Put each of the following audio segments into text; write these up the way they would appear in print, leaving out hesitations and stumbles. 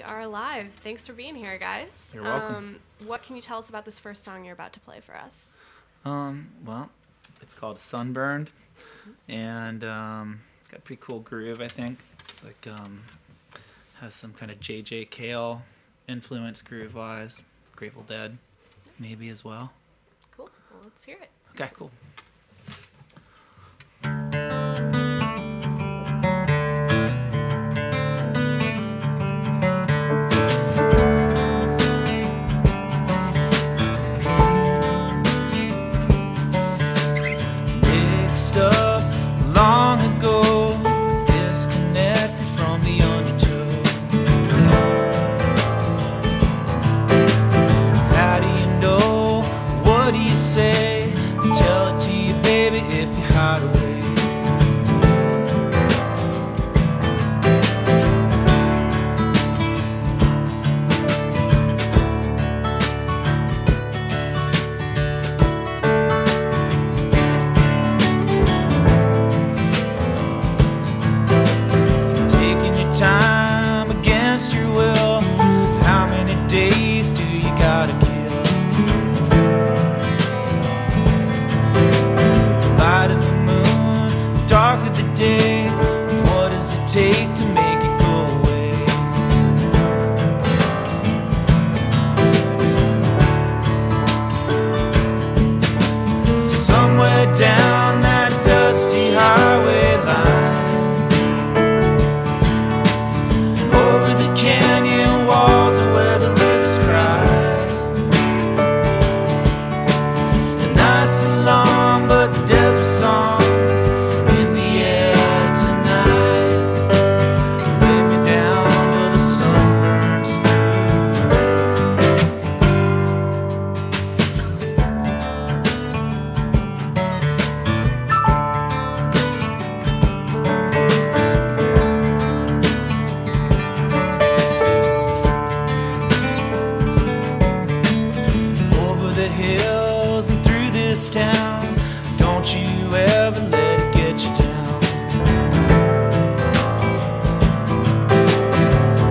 are live. Thanks for being here, guys. You're welcome. What can you tell us about this first song you're about to play for us? Well, it's called Sunburned, and it's got a pretty cool groove, I think. It's like, has some kind of J.J. Cale influence groove-wise. Grateful Dead, maybe as well. Cool. Well, let's hear it. Okay, cool. Mixed up long ago, disconnected from the undertow. How do you know? What do you say? Tell it to you, baby, if you hide away. Time against your will. How many days do you gotta kill? Light of the moon, dark of the day. What does it take to make it go away? Somewhere down that dusty highway line, canyon walls are where the rivers cry. The nights are long, but the desert songs in the air tonight. Lay me down till the sun burns hills and through this town. Don't you ever let it get you down.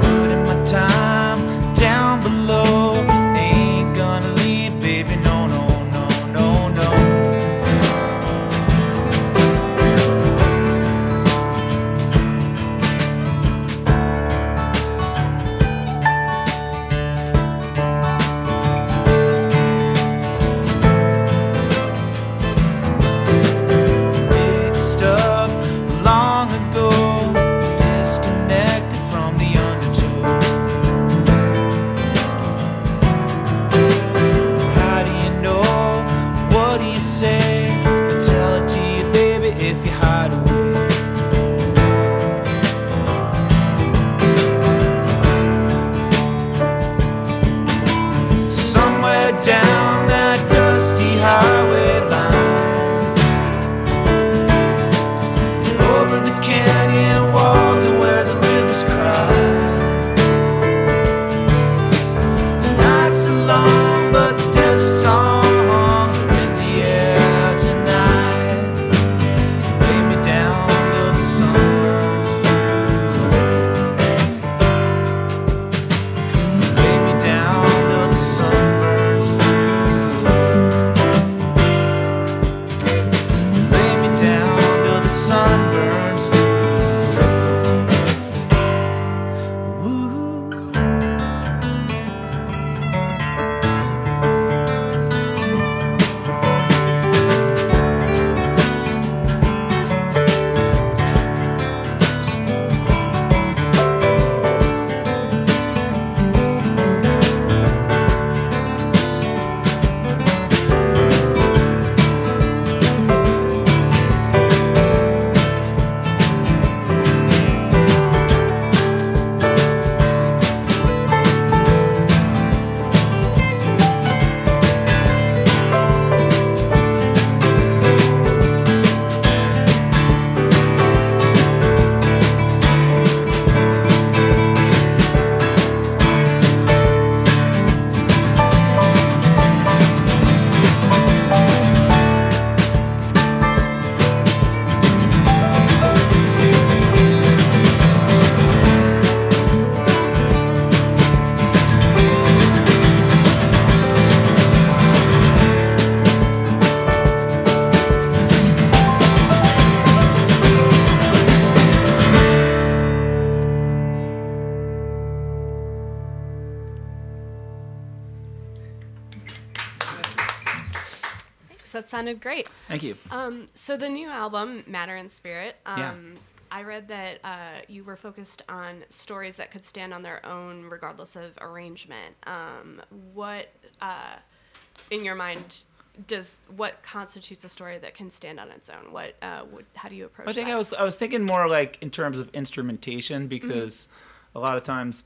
Putting my time down below. Ain't gonna leave, baby, no, no, no, no, no. Long ago, disconnected from the undertow. How do you know? What do you say? I tell it to you, baby, if you hide away. Somewhere down that dusty highway line, canyon walls are where the rivers cry. That sounded great. Thank you. So the new album, Matter and Spirit, Yeah. I read that you were focused on stories that could stand on their own regardless of arrangement. What, in your mind, what constitutes a story that can stand on its own? How do you approach I think that? I was thinking more like in terms of instrumentation, because a lot of times,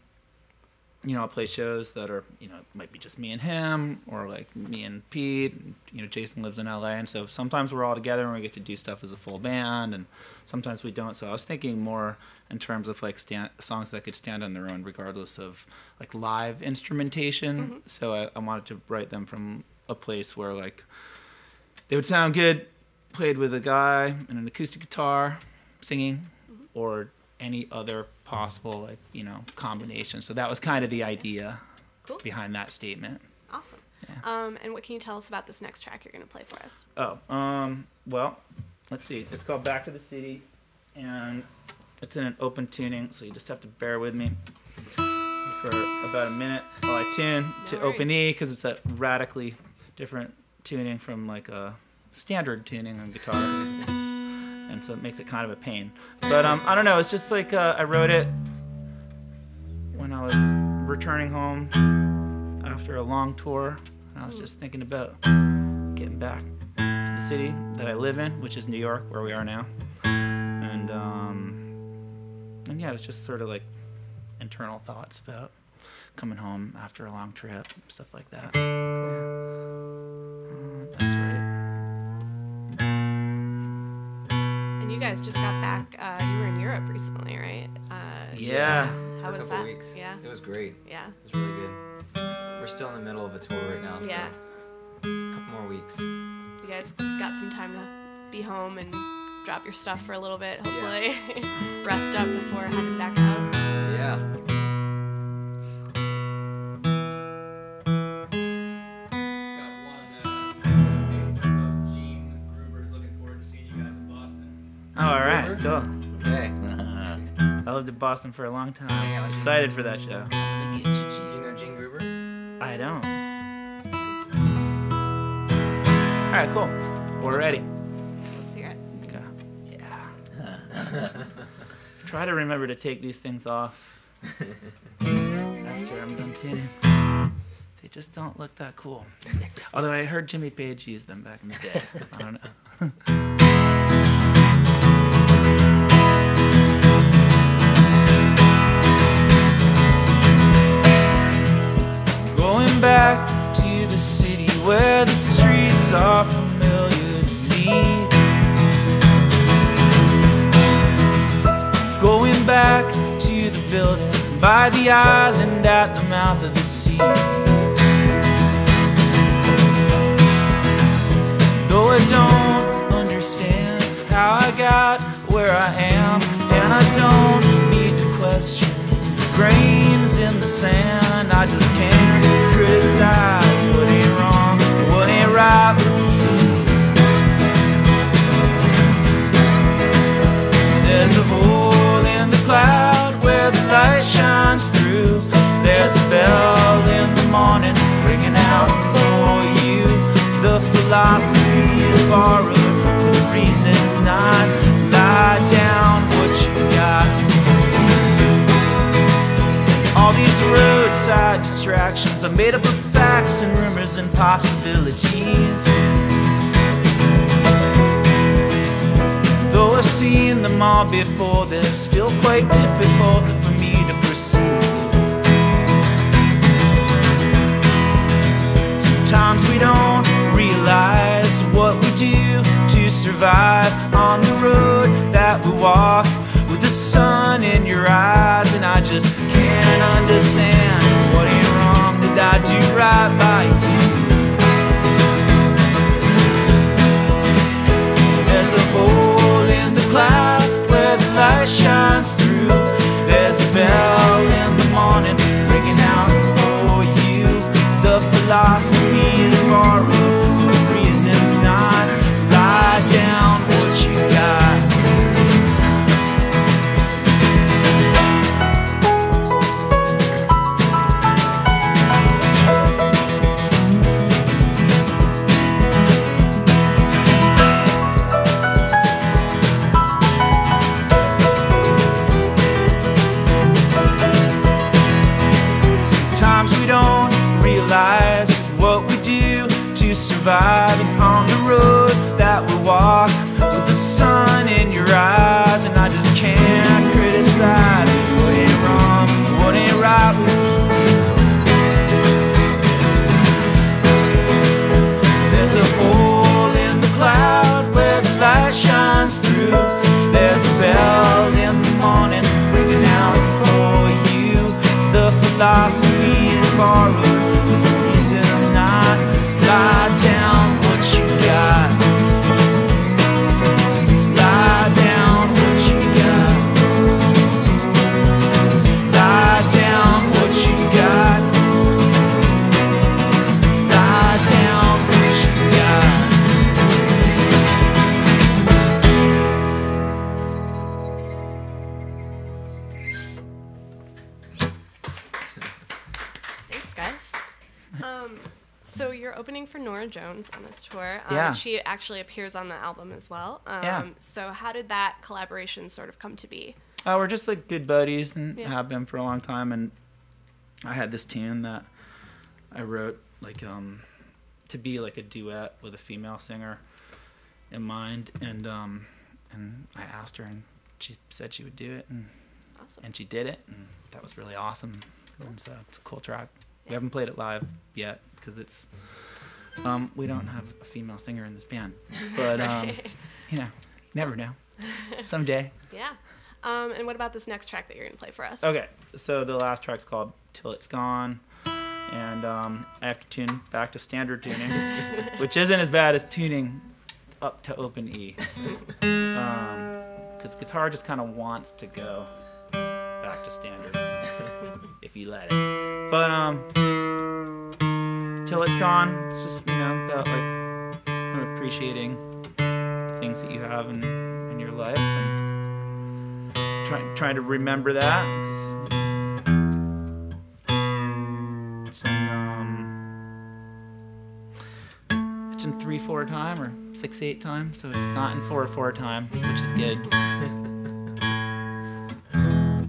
I'll play shows that are, might be just me and him, or like me and Pete. Jason lives in LA, and so sometimes we're all together and we get to do stuff as a full band, and sometimes we don't. So I was thinking more in terms of like songs that could stand on their own regardless of like live instrumentation. So I wanted to write them from a place where like they would sound good played with a guy and an acoustic guitar singing, or any other possible combination. So that was kind of the idea behind that statement. Awesome. Yeah. And what can you tell us about this next track you're going to play for us? Well, let's see. It's called Back to the City, and it's in an open tuning, so you just have to bear with me for about a minute while I tune to open E, because it's a radically different tuning from like a standard tuning on guitar, and so it makes it kind of a pain. But I don't know, it's just like I wrote it when I was returning home after a long tour, and I was just thinking about getting back to the city that I live in, which is New York, where we are now. And yeah, it was just sort of like internal thoughts about coming home after a long trip, stuff like that. That's right. And you guys just got back. You were in Europe recently, right? Yeah. How was For a couple that? weeks. Yeah. It was great. Yeah. It was really good. We're still in the middle of a tour right now, so Yeah. a couple more weeks. You guys got some time to be home and drop your stuff for a little bit, hopefully. Rest up before heading back out. Yeah. Got one Facebook of Gene Gruber is looking forward to seeing you guys in Boston. Oh, all right, cool. Okay. I lived in Boston for a long Hang time. out with Excited for that show. Do you know Gene Gruber? I don't. All right, cool. We're ready. Let's hear it. Yeah. Try to remember to take these things off after I'm done tuning. They just don't look that cool. Although I heard Jimmy Page use them back in the day. I don't know. Going back to the city where the streets are familiar to me. Going back to the building by the island at the mouth of the sea. Though I don't understand how I got where I am, and I don't need to question the grains in the sand. I just can't criticize what ain't wrong, what ain't right with me. There's a hole in the cloud where the light shines through. There's a bell in the morning ringing out for you. The philosophy is borrowed, the reason's not. Lie down what you got. All these roadside distractions are made up of facts and rumors and possibilities. Though I've seen them all before, they're still quite difficult for me to perceive. Sometimes we don't realize what we do to survive on the road that we walk, with the sun in your eyes. And I just can't understand what ain't wrong. Did I do right by you? There's a hole in the cloud where the light shines through. There's a bell in the morning ringing out for you. The philosophy is borrowed, the reason's not. Lie down what you got. surviving on the road that we walk with the sun in your eyes, and I just can't criticize what ain't wrong, what ain't right with you. There's a hole in the cloud where the light shines through. There's a bell in the morning ringing out for you. The philosophy is borrowed, the reason's not. Lie down what you got. Lie down what you got. Lie down what you got. Lie down what you got. Thanks, guys. So you're opening for Norah Jones on this tour. Yeah. She actually appears on the album as well. Yeah. So how did that collaboration sort of come to be? We're just like good buddies and Yeah. have been for a long time. And I had this tune that I wrote like to be like a duet with a female singer in mind, and I asked her, and she said she would do it, Awesome. and she did it, and that was really awesome. And so it's a cool track. We haven't played it live yet because it's we don't have a female singer in this band, but you know, you never know. Someday. Yeah. And what about this next track that you're going to play for us? Okay, so the last track's called Till It's Gone, and I have to tune back to standard tuning, which isn't as bad as tuning up to open E, because the guitar just kind of wants to go back to standard if you let it. But Till It's Gone, it's just, you know, about like appreciating things that you have in your life, and trying to remember that. It's in 3/4 time or 6/8 time, so it's not in 4/4 time, which is good.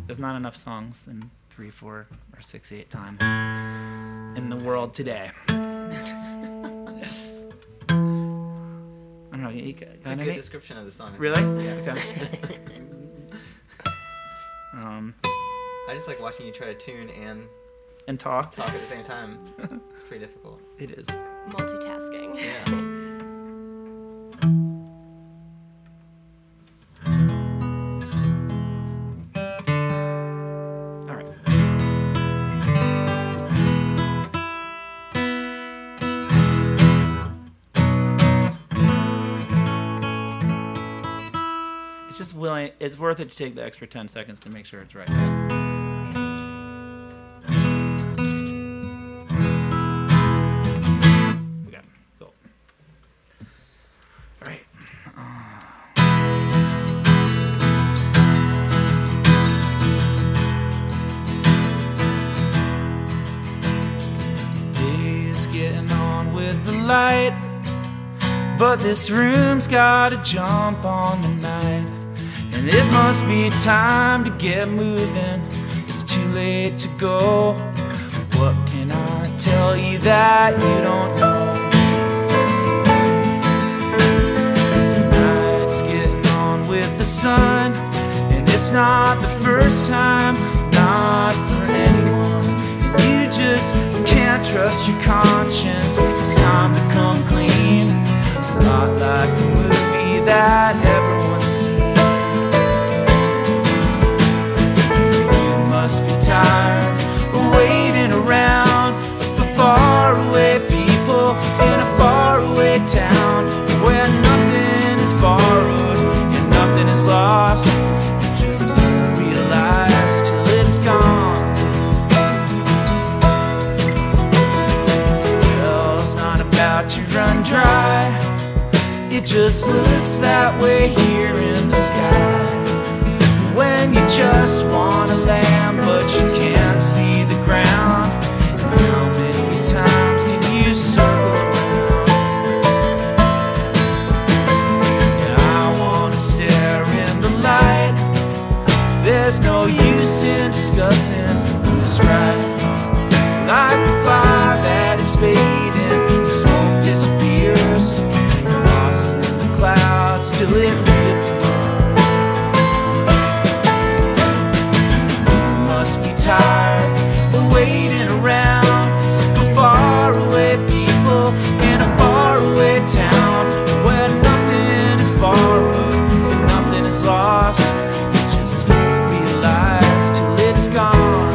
There's not enough songs in 3/4 or 6/8 time in the world today. I don't know. You got It's a good any? description of the song. Really? Yeah. Okay. I just like watching you try to tune and And talk. talk at the same time. It's pretty difficult. It is. Multitasking. Yeah. All right. It's just willing. It's worth it to take the extra 10 seconds to make sure it's right. Okay. Cool. All right. Days getting on with the light, but this room's gotta jump on the night, and it must be time to get moving. It's too late to go. What can I tell you that you don't know? Night's getting on with the sun, and it's not the first time, not for anyone. And you just can't trust your conscience. It's time to come clean. A lot like the movie that everyone's seen. You must be tired of waiting around for faraway people in a faraway town where nothing is borrowed and nothing is lost. You just don't realize till it's gone. Hell's not about to run dry. It just looks that way here in the sky. When you just want to land, but you can't see the ground. And how many times can you circle around? And I want to stare in the light. There's no use in discussing who's right. Like the fire that is fading, the smoke disappears. tired of waiting around for faraway people in a faraway town where nothing is borrowed and nothing is lost. You just don't realize till it's gone.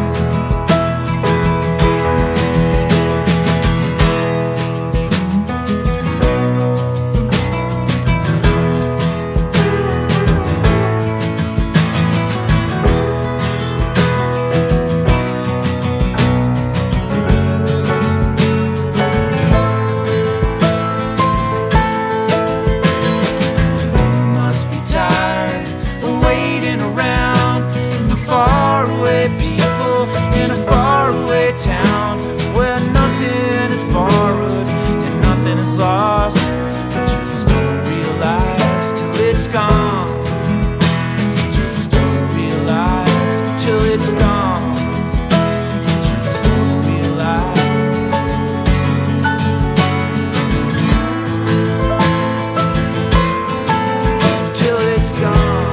Must be tired of waiting around for faraway people in a faraway town where nothing is borrowed and nothing is lost. Just don't realize till it's gone. Just don't realize till it's gone. Just don't realize. Till it's gone.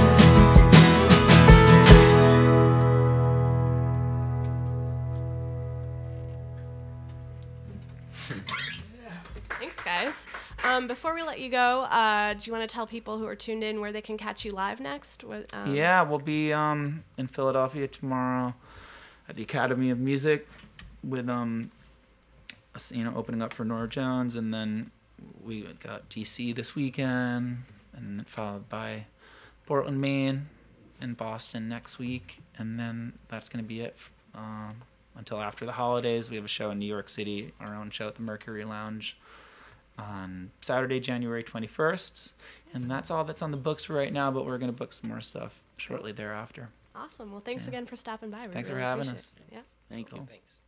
Thanks, guys. Before we let you go, do you want to tell people who are tuned in where they can catch you live next? Yeah, we'll be in Philadelphia tomorrow at the Academy of Music with opening up for Norah Jones, and then we got DC this weekend, and then followed by Portland, Maine, and Boston next week, and then that's gonna be it until after the holidays. We have a show in New York City, our own show at the Mercury Lounge on Saturday, January 21st, and that's all that's on the books for right now, but we're going to book some more stuff shortly thereafter. Awesome. Well, thanks Yeah. again for stopping by. We Thanks for really having appreciate us. it. Yeah. Thank Cool. you. Thanks.